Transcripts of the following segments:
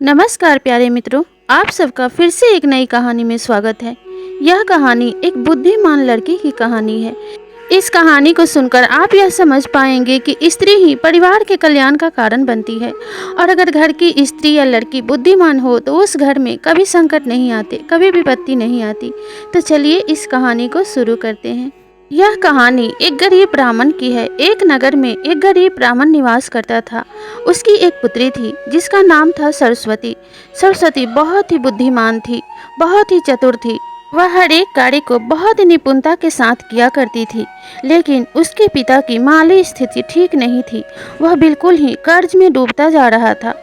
नमस्कार प्यारे मित्रों, आप सबका फिर से एक नई कहानी में स्वागत है। यह कहानी एक बुद्धिमान लड़की की कहानी है। इस कहानी को सुनकर आप यह समझ पाएंगे कि स्त्री ही परिवार के कल्याण का कारण बनती है और अगर घर की स्त्री या लड़की बुद्धिमान हो तो उस घर में कभी संकट नहीं आते, कभी विपत्ति नहीं आती। तो चलिए इस कहानी को शुरू करते हैं। यह कहानी एक गरीब ब्राह्मण की है। एक नगर में एक गरीब ब्राह्मण निवास करता था। उसकी एक पुत्री थी जिसका नाम था सरस्वती। सरस्वती बहुत ही बुद्धिमान थी, बहुत ही चतुर थी। वह हर एक कार्य को बहुत ही निपुणता के साथ किया करती थी। लेकिन उसके पिता की माली स्थिति ठीक नहीं थी। वह बिल्कुल ही कर्ज में डूबता जा रहा था।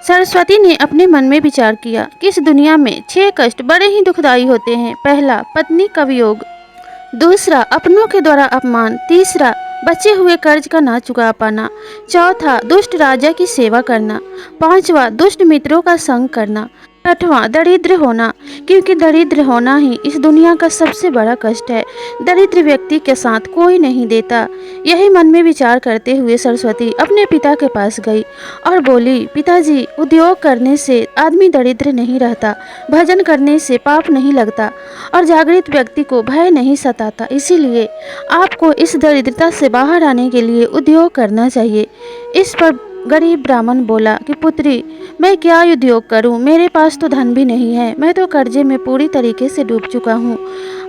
सरस्वती ने अपने मन में विचार किया कि इस दुनिया में 6 कष्ट बड़े ही दुखदाई होते हैं। पहला, पत्नी का वियोग। दूसरा, अपनों के द्वारा अपमान। तीसरा, बचे हुए कर्ज का ना चुका पाना। चौथा, दुष्ट राजा की सेवा करना। पांचवा, दुष्ट मित्रों का संग करना। छठवां, दरिद्र होना, क्योंकि दरिद्र होना ही इस दुनिया का सबसे बड़ा कष्ट है। दरिद्र व्यक्ति के साथ कोई नहीं देता। यही मन में विचार करते हुए सरस्वती अपने पिता के पास गई और बोली, पिताजी, उद्योग करने से आदमी दरिद्र नहीं रहता, भजन करने से पाप नहीं लगता और जागृत व्यक्ति को भय नहीं सताता। इसीलिए आपको इस दरिद्रता से बाहर आने के लिए उद्योग करना चाहिए। इस पर गरीब ब्राह्मण बोला कि पुत्री, मैं क्या उद्योग करूं? मेरे पास तो धन भी नहीं है। मैं तो कर्जे में पूरी तरीके से डूब चुका हूं।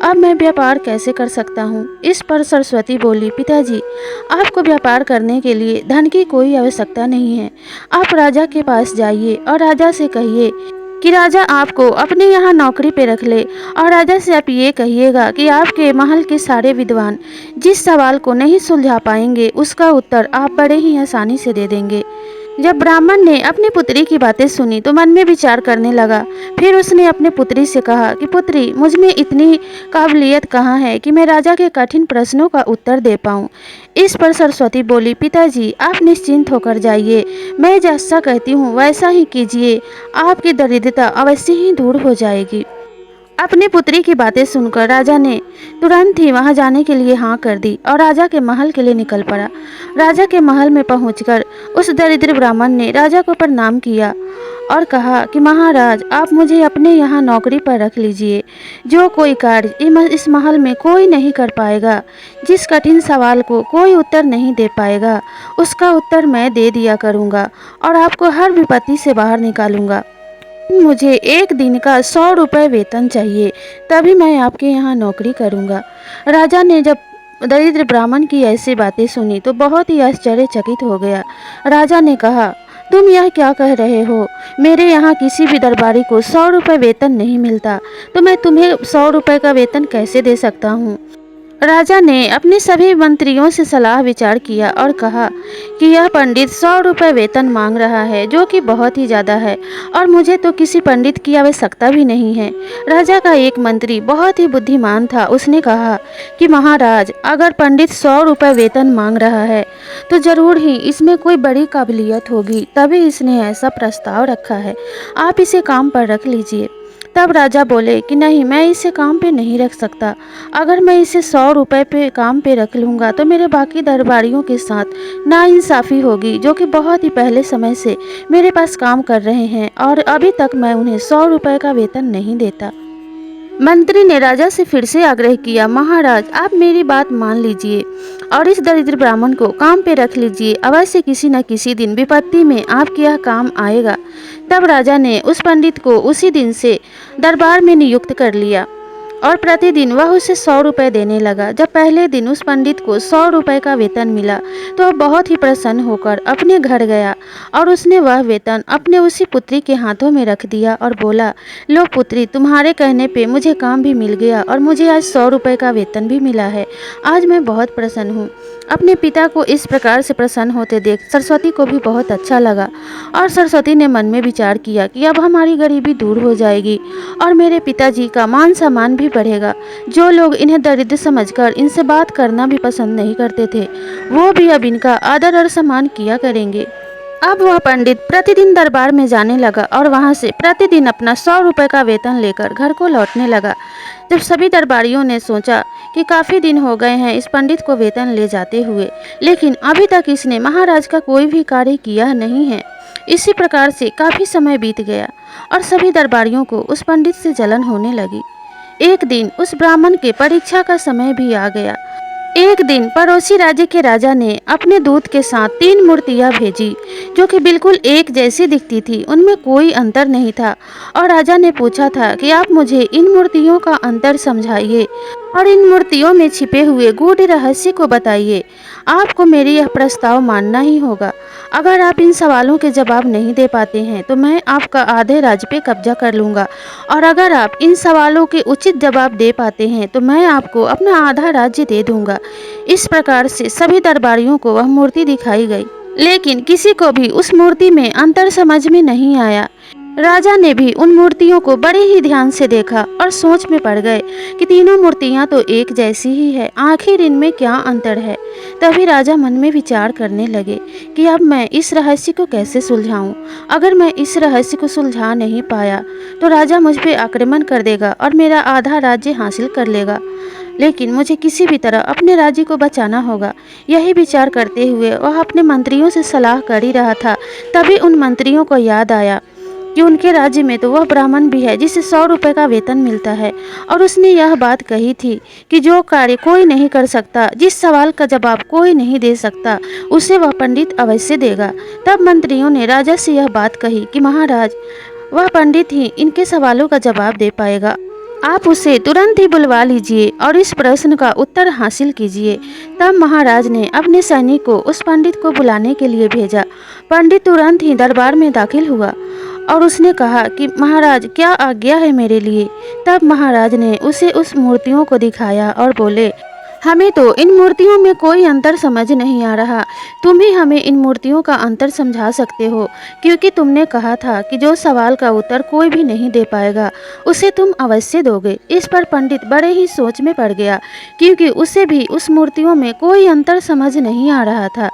अब मैं व्यापार कैसे कर सकता हूं? इस पर सरस्वती बोली, पिताजी, आपको व्यापार करने के लिए धन की कोई आवश्यकता नहीं है। आप राजा के पास जाइए और राजा से कहिए कि राजा आपको अपने यहाँ नौकरी पे रख ले और राजा से आप ये कहिएगा कि आपके महल के सारे विद्वान जिस सवाल को नहीं सुलझा पाएंगे उसका उत्तर आप बड़े ही आसानी से दे देंगे। जब ब्राह्मण ने अपनी पुत्री की बातें सुनी तो मन में विचार करने लगा। फिर उसने अपने पुत्री से कहा कि पुत्री, मुझ में इतनी काबिलियत कहाँ है कि मैं राजा के कठिन प्रश्नों का उत्तर दे पाऊँ। इस पर सरस्वती बोली, पिताजी, आप निश्चिंत होकर जाइए। मैं जैसा कहती हूँ वैसा ही कीजिए। आपकी दरिद्रता अवश्य ही दूर हो जाएगी। अपनी पुत्री की बातें सुनकर राजा ने तुरंत ही वहां जाने के लिए हाँ कर दी और राजा के महल के लिए निकल पड़ा। राजा के महल में पहुंचकर उस दरिद्र ब्राह्मण ने राजा को प्रणाम किया और कहा कि महाराज, आप मुझे अपने यहाँ नौकरी पर रख लीजिए। जो कोई कार्य इस महल में कोई नहीं कर पाएगा, जिस कठिन सवाल को कोई उत्तर नहीं दे पाएगा, उसका उत्तर मैं दे दिया करूँगा और आपको हर विपत्ति से बाहर निकालूंगा। मुझे एक दिन का 100 रुपये वेतन चाहिए, तभी मैं आपके यहाँ नौकरी करूँगा। राजा ने जब दरिद्र ब्राह्मण की ऐसी बातें सुनी तो बहुत ही आश्चर्यचकित हो गया। राजा ने कहा, तुम यह क्या कह रहे हो? मेरे यहाँ किसी भी दरबारी को 100 रुपये वेतन नहीं मिलता, तो मैं तुम्हें 100 रुपये का वेतन कैसे दे सकता हूँ? राजा ने अपने सभी मंत्रियों से सलाह विचार किया और कहा कि यह पंडित 100 रुपये वेतन मांग रहा है, जो कि बहुत ही ज़्यादा है और मुझे तो किसी पंडित की आवश्यकता भी नहीं है। राजा का एक मंत्री बहुत ही बुद्धिमान था। उसने कहा कि महाराज, अगर पंडित 100 रुपये वेतन मांग रहा है तो ज़रूर ही इसमें कोई बड़ी काबिलियत होगी, तभी इसने ऐसा प्रस्ताव रखा है। आप इसे काम पर रख लीजिए। तब राजा बोले कि नहीं, मैं इसे काम पे नहीं रख सकता। अगर मैं इसे 100 रुपये पे काम पे रख लूँगा तो मेरे बाकी दरबारियों के साथ नाइंसाफ़ी होगी, जो कि बहुत ही पहले समय से मेरे पास काम कर रहे हैं और अभी तक मैं उन्हें 100 रुपये का वेतन नहीं देता। मंत्री ने राजा से फिर से आग्रह किया, महाराज, आप मेरी बात मान लीजिए और इस दरिद्र ब्राह्मण को काम पे रख लीजिए। अवश्य किसी न किसी दिन विपत्ति में आपके यह काम आएगा। तब राजा ने उस पंडित को उसी दिन से दरबार में नियुक्त कर लिया और प्रतिदिन वह उसे 100 रुपये देने लगा। जब पहले दिन उस पंडित को 100 रुपये का वेतन मिला तो वह बहुत ही प्रसन्न होकर अपने घर गया और उसने वह वेतन अपने उसी पुत्री के हाथों में रख दिया और बोला, लो पुत्री, तुम्हारे कहने पे मुझे काम भी मिल गया और मुझे आज 100 रुपये का वेतन भी मिला है। आज मैं बहुत प्रसन्न हूँ। अपने पिता को इस प्रकार से प्रसन्न होते देख सरस्वती को भी बहुत अच्छा लगा और सरस्वती ने मन में विचार किया कि अब हमारी गरीबी दूर हो जाएगी और मेरे पिताजी का मान सम्मान भी बढ़ेगा। जो लोग इन्हें दरिद्र समझकर इनसे बात करना भी पसंद नहीं करते थे, वो भी अब इनका आदर और सम्मान किया करेंगे। अब वह पंडित प्रतिदिन दरबार में जाने लगा और वहां से प्रतिदिन अपना 100 रुपए का वेतन लेकर घर को लौटने लगा। जब सभी दरबारियों ने सोचा कि काफ़ी दिन हो गए हैं इस पंडित को वेतन ले जाते हुए, लेकिन अभी तक इसने महाराज का कोई भी कार्य किया नहीं है। इसी प्रकार से काफ़ी समय बीत गया और सभी दरबारियों को उस पंडित से जलन होने लगी। एक दिन उस ब्राह्मण के परीक्षा का समय भी आ गया। एक दिन पड़ोसी राज्य के राजा ने अपने दूत के साथ 3 मूर्तियां भेजी जो कि बिल्कुल एक जैसी दिखती थी, उनमें कोई अंतर नहीं था। और राजा ने पूछा था कि आप मुझे इन मूर्तियों का अंतर समझाइए और इन मूर्तियों में छिपे हुए गूढ़ रहस्य को बताइए। आपको मेरी यह प्रस्ताव मानना ही होगा। अगर आप इन सवालों के जवाब नहीं दे पाते हैं तो मैं आपका आधे राज्य पे कब्जा कर लूँगा, और अगर आप इन सवालों के उचित जवाब दे पाते हैं तो मैं आपको अपना आधा राज्य दे दूँगा। इस प्रकार से सभी दरबारियों को वह मूर्ति दिखाई गई, लेकिन किसी को भी उस मूर्ति में अंतर समझ में नहीं आया। राजा ने भी उन मूर्तियों को बड़े ही ध्यान से देखा और सोच में पड़ गए कि तीनों मूर्तियां तो एक जैसी ही है, आखिर इनमें क्या अंतर है। तभी राजा मन में विचार करने लगे कि अब मैं इस रहस्य को कैसे सुलझाऊं। अगर मैं इस रहस्य को सुलझा नहीं पाया तो राजा मुझ पर आक्रमण कर देगा और मेरा आधा राज्य हासिल कर लेगा, लेकिन मुझे किसी भी तरह अपने राज्य को बचाना होगा। यही विचार करते हुए वह अपने मंत्रियों से सलाह कर ही रहा था, तभी उन मंत्रियों को याद आया कि उनके राज्य में तो वह ब्राह्मण भी है जिसे 100 रुपये का वेतन मिलता है, और उसने यह बात कही थी कि जो कार्य कोई नहीं कर सकता, जिस सवाल का जवाब कोई नहीं दे सकता, उसे वह पंडित अवश्य देगा। तब मंत्रियों ने राजा से यह बात कही कि महाराज, वह पंडित ही इनके सवालों का जवाब दे पाएगा। आप उसे तुरंत ही बुलवा लीजिए और इस प्रश्न का उत्तर हासिल कीजिए। तब महाराज ने अपने सैनिक को उस पंडित को बुलाने के लिए भेजा। पंडित तुरंत ही दरबार में दाखिल हुआ और उसने कहा कि महाराज, क्या आज्ञा है मेरे लिए। तब महाराज ने उसे उस मूर्तियों को दिखाया और बोले, हमें तो इन मूर्तियों में कोई अंतर समझ नहीं आ रहा। तुम ही हमें इन मूर्तियों का अंतर समझा सकते हो, क्योंकि तुमने कहा था कि जो सवाल का उत्तर कोई भी नहीं दे पाएगा उसे तुम अवश्य दोगे। इस पर पंडित बड़े ही सोच में पड़ गया, क्योंकि उसे भी उस मूर्तियों में कोई अंतर समझ नहीं आ रहा था।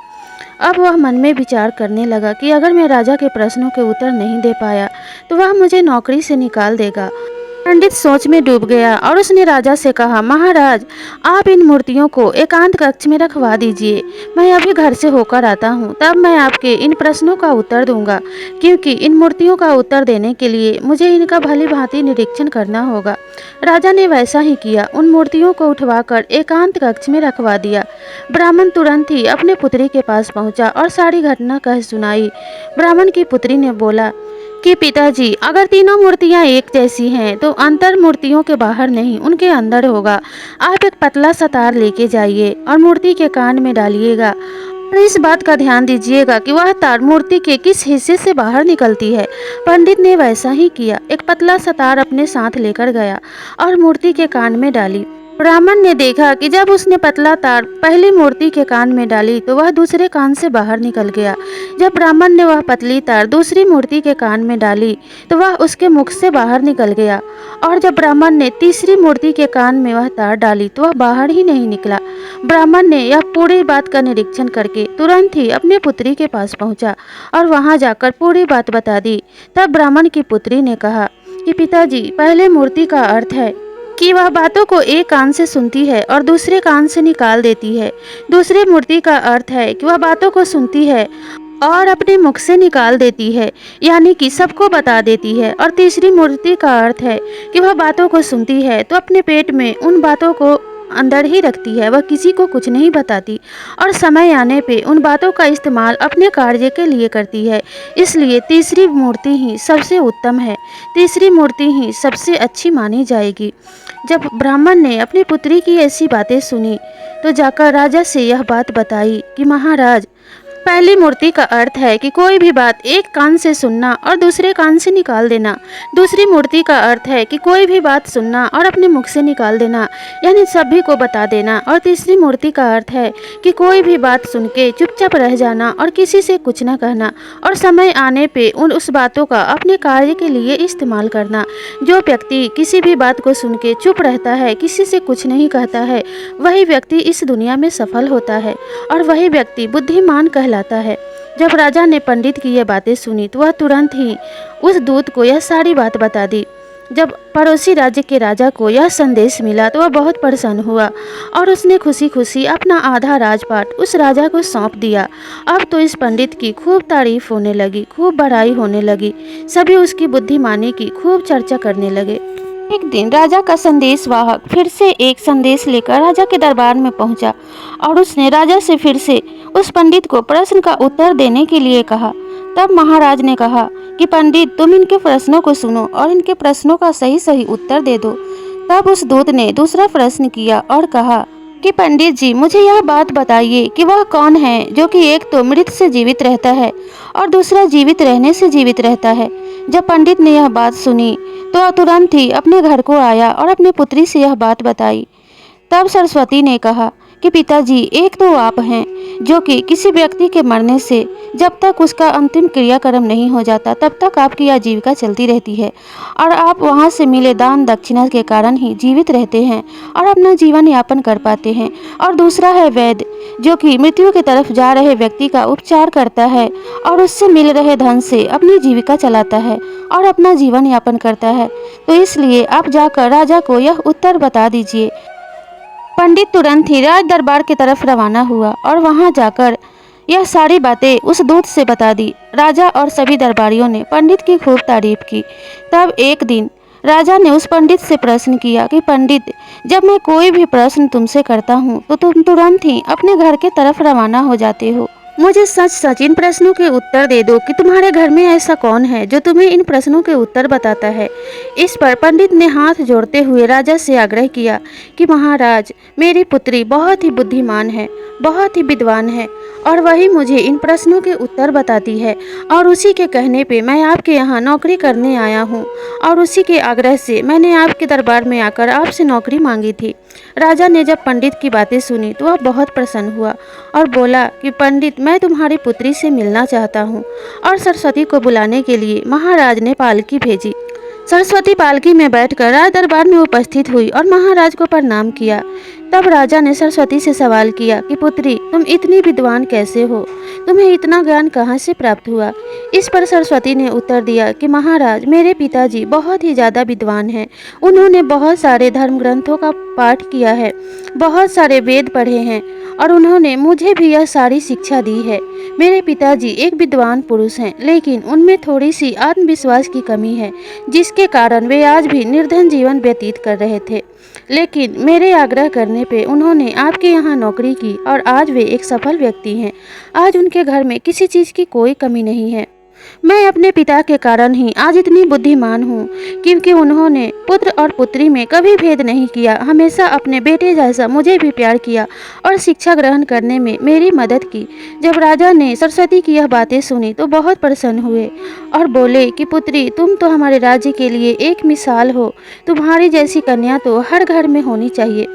अब वह मन में विचार करने लगा कि अगर मैं राजा के प्रश्नों के उत्तर नहीं दे पाया तो वह मुझे नौकरी से निकाल देगा। पंडित सोच में डूब गया और उसने राजा से कहा, महाराज, आप इन मूर्तियों को एकांत कक्ष में रखवा दीजिए। मैं अभी घर से होकर आता हूँ, तब मैं आपके इन प्रश्नों का उत्तर दूंगा, क्योंकि इन मूर्तियों का उत्तर देने के लिए मुझे इनका भली भांति निरीक्षण करना होगा। राजा ने वैसा ही किया। उन मूर्तियों को उठवाकर एकांत कक्ष में रखवा दिया। ब्राह्मण तुरंत ही अपने पुत्री के पास पहुंचा और सारी घटना कह सुनाई। ब्राह्मण की पुत्री ने बोला कि पिताजी, अगर तीनों मूर्तियां एक जैसी हैं तो अंतर मूर्तियों के बाहर नहीं, उनके अंदर होगा। आप एक पतला सा तार लेके जाइए और मूर्ति के कान में डालिएगा, और इस बात का ध्यान दीजिएगा कि वह तार मूर्ति के किस हिस्से से बाहर निकलती है। पंडित ने वैसा ही किया। एक पतला सा तार अपने साथ लेकर गया और मूर्ति के कान में डाली। ब्राह्मण ने देखा कि जब उसने पतला तार पहली मूर्ति के कान में डाली तो वह दूसरे कान से बाहर निकल गया। जब ब्राह्मण ने वह पतली तार दूसरी मूर्ति के कान में डाली तो वह उसके मुख से बाहर निकल गया, और जब ब्राह्मण ने तीसरी मूर्ति के कान में वह तार डाली तो वह बाहर ही नहीं निकला। ब्राह्मण ने यह पूरी बात का निरीक्षण करके तुरंत ही अपने पुत्री के पास पहुंचा और वहां जाकर पूरी बात बता दी। तब ब्राह्मण की पुत्री ने कहा कि पिताजी, पहले मूर्ति का अर्थ है कि वह बातों को एक कान से सुनती है और दूसरे कान से निकाल देती है। दूसरी मूर्ति का अर्थ है कि वह बातों को सुनती है और अपने मुख से निकाल देती है, यानी कि सबको बता देती है। और तीसरी मूर्ति का अर्थ है कि वह बातों को सुनती है तो अपने पेट में उन बातों को अंदर ही रखती है, वह किसी को कुछ नहीं बताती, और समय आने पे उन बातों का इस्तेमाल अपने कार्य के लिए करती है। इसलिए तीसरी मूर्ति ही सबसे उत्तम है, तीसरी मूर्ति ही सबसे अच्छी मानी जाएगी। जब ब्राह्मण ने अपनी पुत्री की ऐसी बातें सुनी तो जाकर राजा से यह बात बताई कि महाराज, पहली मूर्ति का अर्थ है कि कोई भी बात एक कान से सुनना और दूसरे कान से निकाल देना। दूसरी मूर्ति का अर्थ है कि कोई भी बात सुनना और अपने मुख से निकाल देना, यानी सभी को बता देना। और तीसरी मूर्ति का अर्थ है कि कोई भी बात सुन के चुपचाप रह जाना और किसी से कुछ न कहना, और समय आने पे उस बातों का अपने कार्य के लिए इस्तेमाल करना। जो व्यक्ति किसी भी बात को सुन के चुप रहता है, किसी से कुछ नहीं कहता है, वही व्यक्ति इस दुनिया में सफल होता है और वही व्यक्ति बुद्धिमान कहलाता है। जब राजा ने पंडित की यह बातें सुनी तो वह तुरंत ही उस दूत को यह सारी बात बता दी। जब पड़ोसी राज्य के राजा को यह संदेश मिला तो वह बहुत प्रसन्न हुआ और उसने खुशी खुशी अपना आधा राजपाट उस राजा को सौंप दिया। अब तो इस पंडित की खूब तारीफ होने लगी, खूब बड़ाई होने लगी। सभी उसकी बुद्धिमानी की खूब चर्चा करने लगे। एक दिन राजा का संदेशवाहक फिर से एक संदेश लेकर राजा के दरबार में पहुंचा और उसने राजा से फिर से उस पंडित को प्रश्न का उत्तर देने के लिए कहा। तब महाराज ने कहा कि पंडित, तुम इनके प्रश्नों को सुनो और इनके प्रश्नों का सही सही उत्तर दे दो। तब उस दूत ने दूसरा प्रश्न किया और कहा कि पंडित जी, मुझे यह बात बताइए कि वह कौन है जो कि एक तो मृत से जीवित रहता है और दूसरा जीवित रहने से जीवित रहता है। जब पंडित ने यह बात सुनी तो तुरंत ही अपने घर को आया और अपनी पुत्री से यह बात बताई। तब सरस्वती ने कहा कि पिताजी, एक तो आप हैं जो कि किसी व्यक्ति के मरने से जब तक उसका अंतिम क्रियाक्रम नहीं हो जाता तब तक आपकी आजीविका चलती रहती है और आप वहां से मिले दान दक्षिणा के कारण ही जीवित रहते हैं और अपना जीवन यापन कर पाते हैं। और दूसरा है वैद्य, जो कि मृत्यु की तरफ जा रहे व्यक्ति का उपचार करता है और उससे मिल रहे धन से अपनी जीविका चलाता है और अपना जीवन यापन करता है। तो इसलिए आप जाकर राजा को यह उत्तर बता दीजिए। पंडित तुरंत ही राज दरबार की तरफ रवाना हुआ और वहां जाकर यह सारी बातें उस दूत से बता दी। राजा और सभी दरबारियों ने पंडित की खूब तारीफ की। तब एक दिन राजा ने उस पंडित से प्रश्न किया कि पंडित, जब मैं कोई भी प्रश्न तुमसे करता हूँ तो तुम तुरंत ही अपने घर के तरफ रवाना हो जाते हो। मुझे सच सच इन प्रश्नों के उत्तर दे दो कि तुम्हारे घर में ऐसा कौन है जो तुम्हें इन प्रश्नों के उत्तर बताता है। इस पर पंडित ने हाथ जोड़ते हुए राजा से आग्रह किया कि महाराज, मेरी पुत्री बहुत ही बुद्धिमान है, बहुत ही विद्वान है और वही मुझे इन प्रश्नों के उत्तर बताती है और उसी के कहने पे मैं आपके यहाँ नौकरी करने आया हूँ और उसी के आग्रह से मैंने आपके दरबार में आकर आपसे नौकरी मांगी थी। राजा ने जब पंडित की बातें सुनी तो वह बहुत प्रसन्न हुआ और बोला कि पंडित, मैं तुम्हारी पुत्री से मिलना चाहता हूँ। और सरस्वती को बुलाने के लिए महाराज ने पालकी भेजी। सरस्वती पालकी में बैठकर राज दरबार में उपस्थित हुई और महाराज को प्रणाम किया। तब राजा ने सरस्वती से सवाल किया कि पुत्री, तुम इतनी विद्वान कैसे हो? तुम्हें इतना ज्ञान कहाँ से प्राप्त हुआ? इस पर सरस्वती ने उत्तर दिया कि महाराज, मेरे पिताजी बहुत ही ज़्यादा विद्वान हैं। उन्होंने बहुत सारे धर्म ग्रंथों का पाठ किया है, बहुत सारे वेद पढ़े हैं और उन्होंने मुझे भी यह सारी शिक्षा दी है। मेरे पिताजी एक विद्वान पुरुष हैं, लेकिन उनमें थोड़ी सी आत्मविश्वास की कमी है, जिसके कारण वे आज भी निर्धन जीवन व्यतीत कर रहे थे। लेकिन मेरे आग्रह करने पे उन्होंने आपके यहाँ नौकरी की और आज वे एक सफल व्यक्ति हैं। आज उनके घर में किसी चीज़ की कोई कमी नहीं है। मैं अपने पिता के कारण ही आज इतनी बुद्धिमान हूँ, क्योंकि उन्होंने पुत्र और पुत्री में कभी भेद नहीं किया, हमेशा अपने बेटे जैसा मुझे भी प्यार किया और शिक्षा ग्रहण करने में मेरी मदद की। जब राजा ने सरस्वती की यह बातें सुनी तो बहुत प्रसन्न हुए और बोले कि पुत्री, तुम तो हमारे राज्य के लिए एक मिसाल हो। तुम्हारी जैसी कन्या तो हर घर में होनी चाहिए।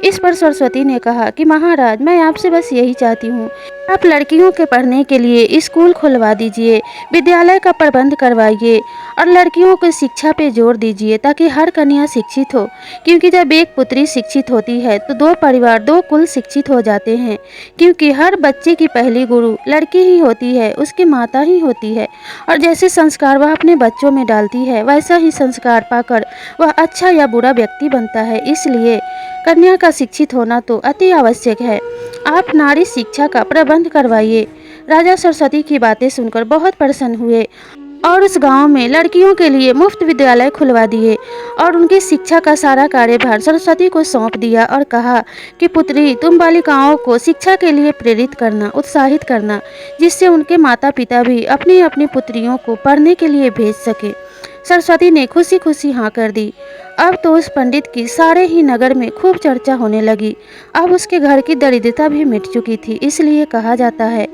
इस पर सरस्वती ने कहा कि महाराज, मैं आपसे बस यही चाहती हूँ, आप लड़कियों के पढ़ने के लिए स्कूल खुलवा दीजिए, विद्यालय का प्रबंध करवाइए और लड़कियों को शिक्षा पे जोर दीजिए ताकि हर कन्या शिक्षित हो। क्योंकि जब एक पुत्री शिक्षित होती है तो दो परिवार, दो कुल शिक्षित हो जाते हैं। क्योंकि हर बच्चे की पहली गुरु लड़की ही होती है, उसकी माता ही होती है। और जैसे संस्कार वह अपने बच्चों में डालती है, वैसा ही संस्कार पाकर वह अच्छा या बुरा व्यक्ति बनता है। इसलिए कन्या का शिक्षित होना तो अति आवश्यक है। आप नारी शिक्षा का प्रबंध करवाइए। राजा सरस्वती की बातें सुनकर बहुत प्रसन्न हुए और उस गांव में लड़कियों के लिए मुफ्त विद्यालय खुलवा दिए और उनकी शिक्षा का सारा कार्यभार सरस्वती को सौंप दिया और कहा कि पुत्री, तुम बालिकाओं को शिक्षा के लिए प्रेरित करना, उत्साहित करना, जिससे उनके माता पिता भी अपनी अपनी पुत्रियों को पढ़ने के लिए भेज सके। सरस्वती ने खुशी खुशी हाँ कर दी। अब तो उस पंडित की सारे ही नगर में खूब चर्चा होने लगी। अब उसके घर की दरिद्रता भी मिट चुकी थी। इसलिए कहा जाता है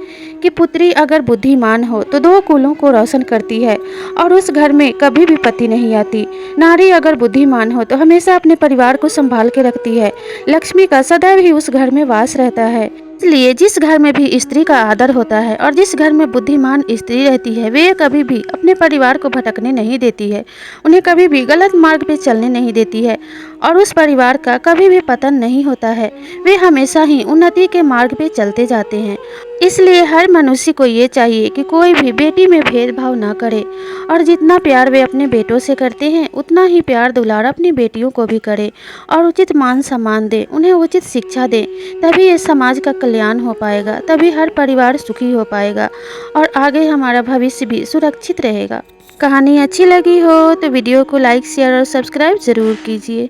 कि पुत्री अगर बुद्धिमान हो तो दो कुलों को रोशन करती है और उस घर में कभी भी विपत्ति नहीं आती। नारी अगर बुद्धिमान हो तो हमेशा अपने परिवार को संभाल के रखती है। लक्ष्मी का सदैव ही उस घर में वास रहता है। इसलिए जिस घर में भी स्त्री का आदर होता है और जिस घर में बुद्धिमान स्त्री रहती है, वे कभी भी अपने परिवार को भटकने नहीं देती है, उन्हें कभी भी गलत मार्ग पे चलने नहीं देती है और उस परिवार का कभी भी पतन नहीं होता है। वे हमेशा ही उन्नति के मार्ग पे चलते जाते हैं। इसलिए हर मनुष्य को ये चाहिए कि कोई भी बेटी में भेदभाव ना करे और जितना प्यार वे अपने बेटों से करते हैं उतना ही प्यार दुलार अपनी बेटियों को भी करे और उचित मान सम्मान दे, उन्हें उचित शिक्षा दे। तभी इस समाज का कल्याण हो पाएगा, तभी हर परिवार सुखी हो पाएगा और आगे हमारा भविष्य भी सुरक्षित रहेगा। कहानी अच्छी लगी हो तो वीडियो को लाइक, शेयर और सब्सक्राइब ज़रूर कीजिए।